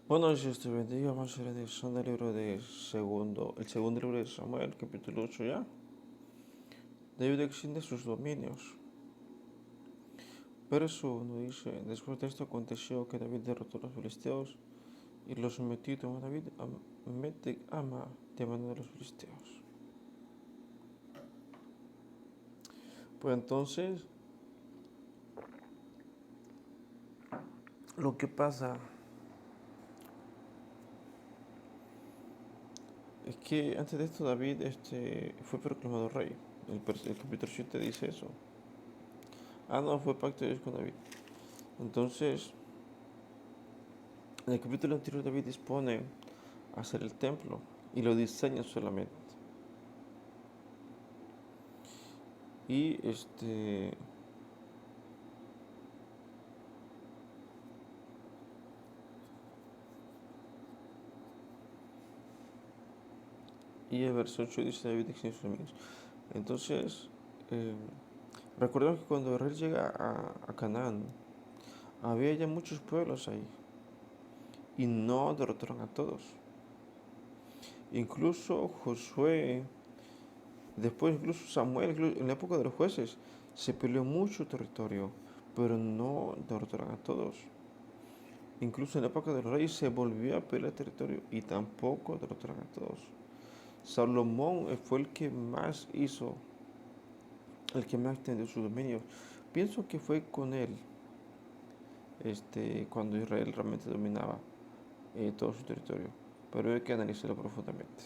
Bueno, Dios te bendiga, vamos a leer el libro el segundo libro de Samuel, capítulo 8 ya. David extiende sus dominios. Verso 1 dice, después de esto aconteció que David derrotó a los filisteos y los sometió y tomó David a Ama de mano de los filisteos. Pues entonces, lo que pasa es que antes de esto David fue proclamado rey. El capítulo 7 dice eso. No, fue pacto de Dios con David. Entonces, en el capítulo anterior David dispone a hacer el templo y lo diseña solamente. Y el verso 8 dice David extiende sus dominios. Entonces, eh, recordemos que cuando Israel llega a Canaán, había ya muchos pueblos ahí y no derrotaron a todos. Incluso Josué, después incluso Samuel, en la época de los jueces, se peleó mucho territorio, pero no derrotaron a todos. Incluso en la época de los reyes se volvió a pelear territorio y tampoco derrotaron a todos. Salomón fue el que más hizo, el que más extendió su dominio. Pienso que fue con él, cuando Israel realmente dominaba todo su territorio, pero hay que analizarlo profundamente.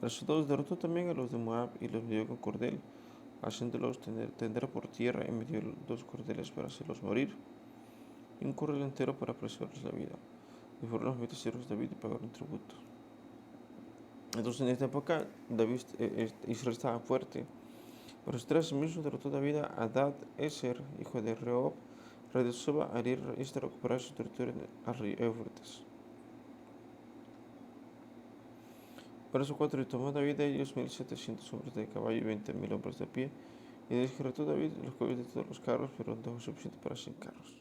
Verso 2, derrotó también a los de Moab y los hirió con cordel, haciéndolos tender por tierra en medio de dos cordeles para hacerlos morir, y un cordel entero para preservarles la vida. Y fueron los 20 siervos de David y pagaron tributo. Entonces en esta época Israel estaba fuerte. Verso 3, mismo derrotó David a Adad Eser, hijo de Rehob, rey de Soba, a herir y a recuperar su territorio al río Éufrates. Verso 4, y tomó David de ellos 1700 hombres de caballo y 20.000 hombres de pie, y descartó David los caballos de todos los carros, pero no dejó suficiente para 100 carros.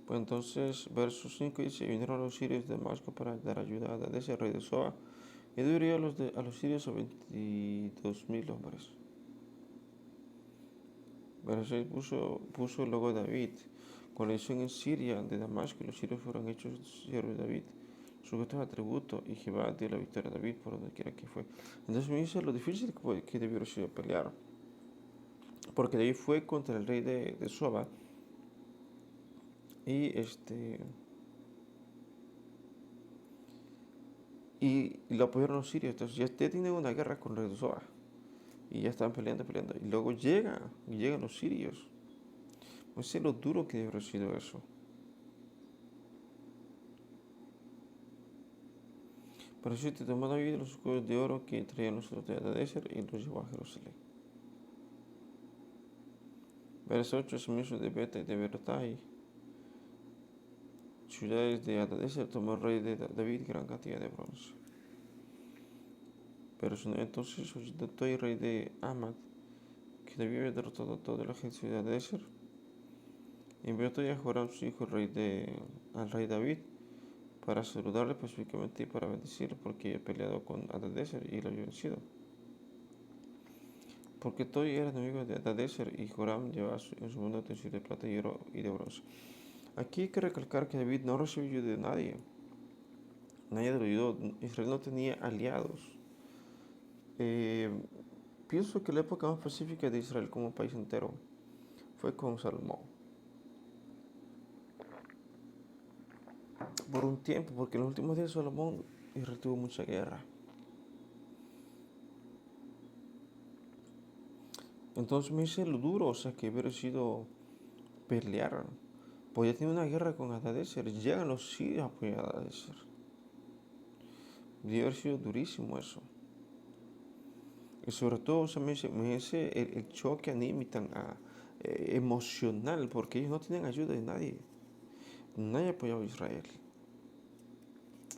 Pues entonces, verso 5 dice, y vinieron los sirios de Damasco para dar ayuda a Hadadezer, rey de Soba, y David hirió a los sirios a 22.000 hombres. Verso 6 puso luego David coalición en Siria de Damasco, y los sirios fueron hechos siervos de David, sujetos a tributo, y Jehová dio la victoria a David por donde quiera que fue. Entonces me dice lo difícil que debió haber sido pelear, porque David fue contra el rey de Soba, y lo apoyaron los sirios. Entonces ya tienen una guerra con el rey de Soba, y ya están peleando, y luego llegan los sirios. No sé lo duro que debió haber sido eso. Pero sí te tomó David los escudos de oro que traían los de Hadadezer y los llevó a Jerusalén. Verso 8, sumisos de Beta y de Bertai, ciudades de Hadadezer, tomó el rey de David gran cantidad de bronce. Verso 9, entonces solicitó el rey de Amad, que David había derrotado a toda la gente de Hadadezer, y envió a Joram su hijo al rey David para saludarle pacíficamente y para bendecirle, porque había peleado con Hadadezer y lo había vencido. Porque Toy era enemigo de Hadadezer y Joram llevaba en su mano utensilios de plata y oro y de bronce. Aquí hay que recalcar que David no recibió ayuda de nadie. Nadie lo ayudó. Israel no tenía aliados. Pienso que la época más pacífica de Israel como país entero fue con Salomón. Por un tiempo, porque en los últimos días de Salomón Israel tuvo mucha guerra. Entonces me dice lo duro, o sea, que hubiera sido pelear. Pues ya tiene una guerra con Hadadezer. Llegan los sirios a apoyar a Hadadezer. Debe haber sido durísimo eso. Y sobre todo, o sea, me dice el choque anímico, emocional, porque ellos no tienen ayuda de nadie. Nadie apoyaba a Israel.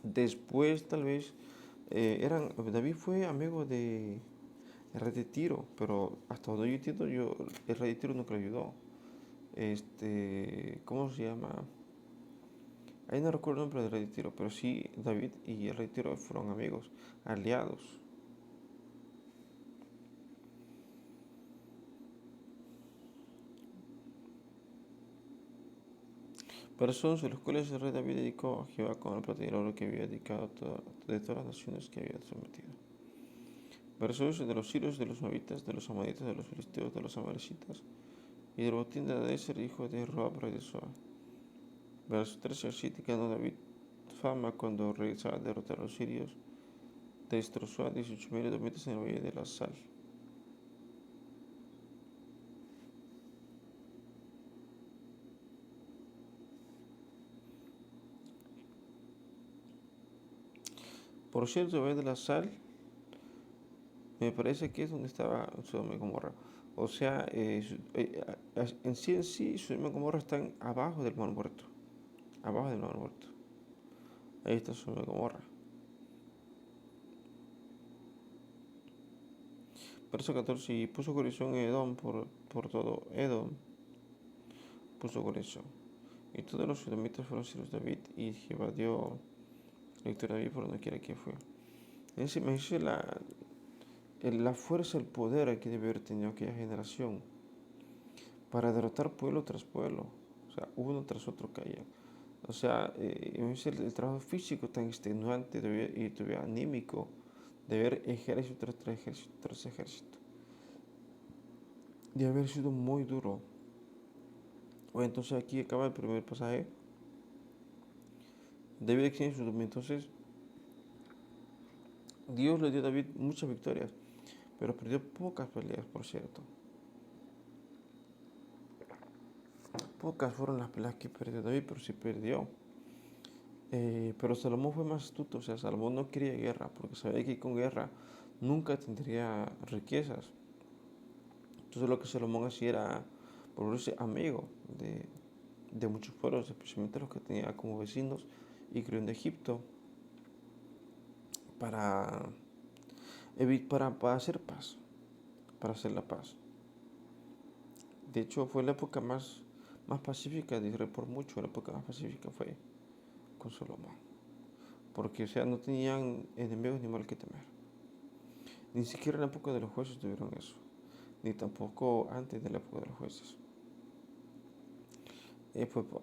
Después, tal vez, David fue amigo de el rey de Tiro, pero hasta donde yo entiendo, el rey de Tiro nunca lo ayudó. ¿Cómo se llama? Ahí no recuerdo el nombre del rey de Tiro, pero sí David y el rey de Tiro fueron amigos, aliados. Personas a los cuales el rey David dedicó a Jehová con el plata y el oro que había dedicado de todas las naciones que había sometido. Versos de los sirios, de los moabitas, de los amaditas, de los filisteos, de los amalecitas, y del botín de Adeser, hijo de Roab, rey de Soa. Verso 13, así ganó David fama cuando regresaba a derrotar a los sirios. Destrozó a 18,000 edomitas en el valle de la Sal. Por cierto, el valle de la Sal me parece que es donde estaba Sodoma y Gomorra. O sea, en sí, Sodoma y Gomorra están abajo del Mar Muerto. Abajo del Mar Muerto. Ahí está Sodoma y Gomorra. Verso 14, y puso corazón en Edom por todo Edom. Puso corazón. Y todos los edomitas fueron siervos de David, y Jehová dio victoria a David por donde quiera que fue. Me dice la fuerza, el poder que debe haber tenido aquella generación para derrotar pueblo tras pueblo. O sea, uno tras otro caía. O sea, me dice el trabajo físico tan extenuante y todavía anímico de ver ejército tras ejército tras ejército. De haber sido muy duro. Bueno, entonces aquí acaba el primer pasaje. David extiende su dominio. Entonces, Dios le dio a David muchas victorias, pero perdió pocas peleas, por cierto. Pocas fueron las peleas que perdió David, pero sí perdió. Pero Salomón fue más astuto, o sea, Salomón no quería guerra, porque sabía que con guerra nunca tendría riquezas. Entonces lo que Salomón hacía era volverse amigo de muchos pueblos, especialmente los que tenía como vecinos y crió en Egipto, para, para hacer paz, para hacer la paz. De hecho, fue la época más pacífica de Israel por mucho. La época más pacífica fue con Salomón. Porque, o sea, no tenían enemigos ni mal que temer. Ni siquiera en la época de los jueces tuvieron eso. Ni tampoco antes de la época de los jueces.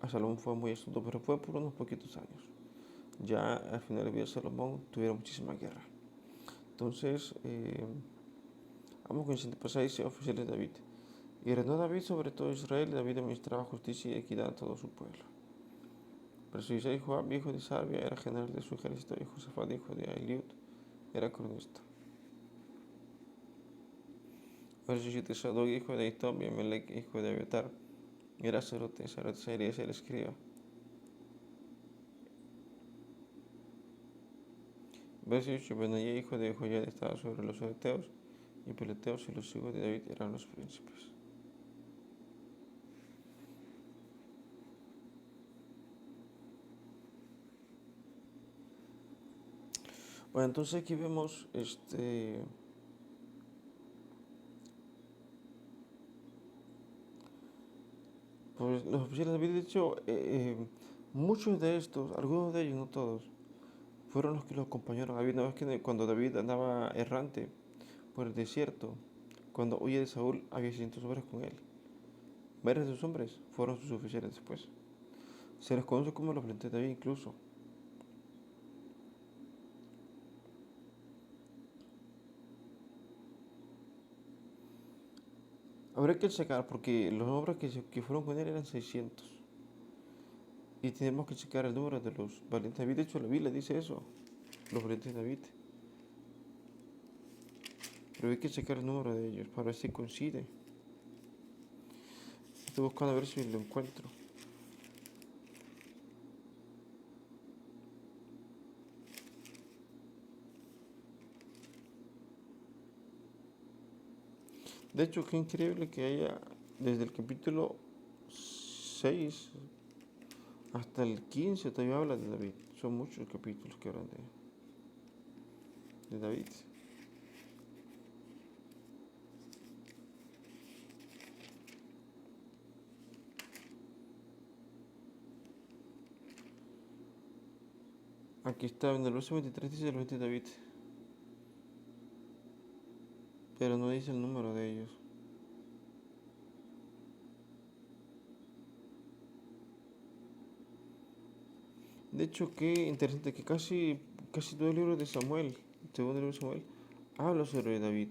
Salomón fue muy astuto, pero fue por unos poquitos años. Ya al final de la vida de Salomón tuvieron muchísima guerra. Entonces, vamos con el siguiente pasaje, dice oficiales de David. Y reinó David sobre todo Israel, y David administraba justicia y equidad a todo su pueblo. Verso 16, Joab, hijo de Sarvia, era general de su ejército, y Josafat, hijo de Ahiliud, era cronista. Verso 17, Sadoc, hijo de Ahitob, y Amelec, hijo de Abiatar, era sacerdote, Sarías era escriba. Verso 18, Benayé, hijo de Joyad, estaba sobre los eteos, y peleteos, y los hijos de David eran los príncipes. Bueno, entonces aquí vemos pues los oficiales de David, de hecho, muchos de estos, algunos de ellos, no todos, fueron los que lo acompañaron a David. Una vez que cuando David andaba errante por el desierto, cuando huye de Saúl, había 600 hombres con él. Varios de esos hombres fueron sus oficiales después. Se les conoce como los valientes de David incluso. Habría que checar porque los hombres que fueron con él eran 600. Y tenemos que checar el número de los valientes de David. De hecho, la Biblia dice eso, los valientes de David. Pero hay que checar el número de ellos para ver si coincide. Estoy buscando a ver si lo encuentro. De hecho, qué increíble que haya desde el capítulo 6 hasta el 15 todavía habla de David. Son muchos capítulos que hablan de David. Aquí está, en el verso 23 dice los hijos de David, pero no dice el número de ellos. De hecho, qué interesante que casi todo el libro de Samuel, el segundo libro de Samuel, habla sobre David.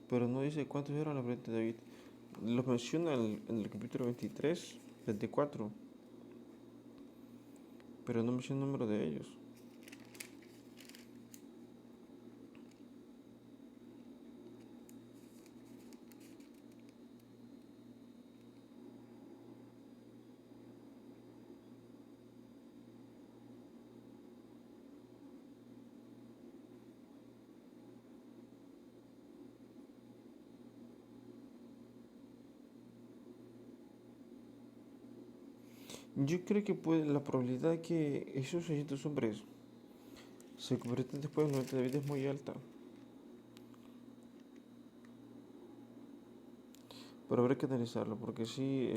Pero no dice cuántos eran los parientes de David. Los menciona en el capítulo 23, 24, pero no menciona el número de ellos. Yo creo que la probabilidad de que esos 600 hombres se conviertan después en los de David es muy alta. Pero habrá que analizarlo, porque sí,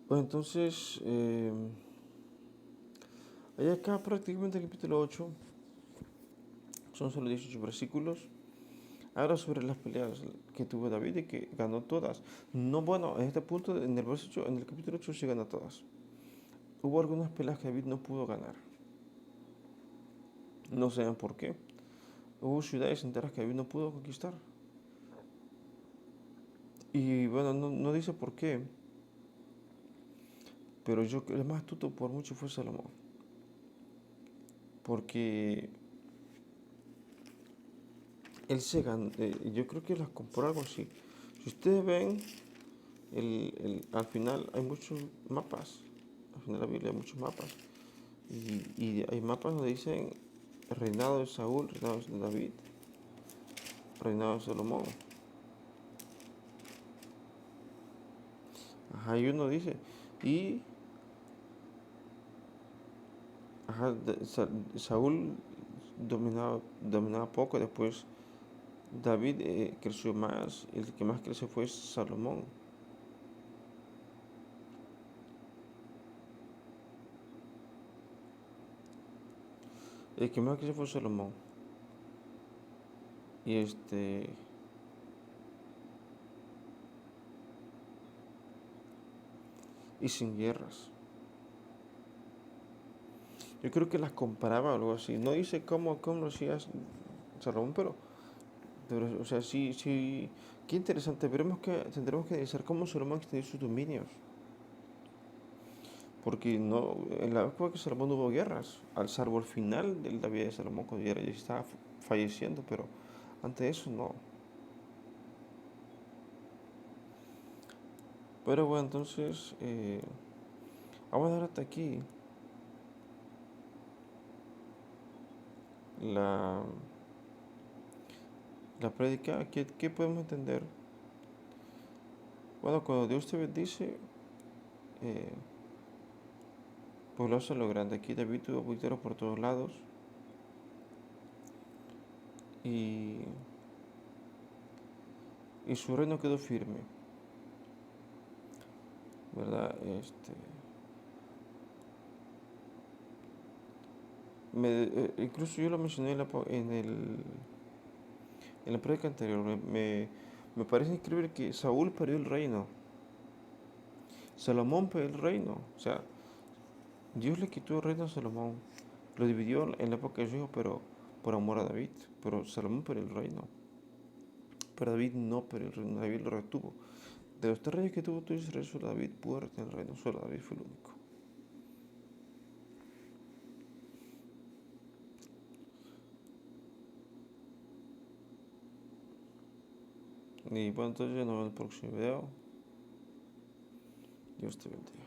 Pues entonces, ahí acá prácticamente el capítulo 8 son solo 18 versículos. Habla sobre las peleas que tuvo David y que ganó todas. No, bueno, en este punto, en el capítulo 8 sí gana todas. Hubo algunas peleas que David no pudo ganar. No sé por qué. Hubo ciudades enteras que David no pudo conquistar. Y bueno, no dice por qué. Pero el más astuto por mucho fue Salomón. Porque él se ganó, yo creo que las compró algo así. Si ustedes ven, al final hay muchos mapas. Al final de la Biblia hay muchos mapas. Y hay mapas donde dicen reinado de Saúl, reinado de David, reinado de Salomón. Ajá, y uno dice, y ajá, Saúl dominaba poco, después David creció más, y el que más creció fue Salomón. El que más creció fue Salomón. Y y sin guerras. Yo creo que las comparaba o algo así. No dice cómo lo hacía Salomón, pero, o sea, sí, qué interesante. Tendremos que analizar cómo Salomón extendió sus dominios. Porque no, en la época que Salomón no hubo guerras, al salvo al final de la vida de Salomón, cuando ya estaba falleciendo, pero antes de eso no. Pero bueno, entonces, vamos a dar hasta aquí la, la prédica. ¿Qué podemos entender? Bueno, cuando Dios te bendice, eh, pues lo hace lo grande. Aquí David tuvo victorias por todos lados. Y, y su reino quedó firme, ¿verdad? Incluso yo lo mencioné en la prédica anterior. Me parece increíble que Saúl perdió el reino. Salomón perdió el reino. O sea, Dios le quitó el reino a Salomón. Lo dividió en la época de su hijo, pero por amor a David. Pero Salomón perdió el reino. Pero David no perdió el reino. David lo retuvo. De los tres reyes que tuvo todo Israel, solo David pudo retener el reino. Solo David fue el único. Y bueno, entonces ya nos vemos en el próximo video. Dios te bendiga.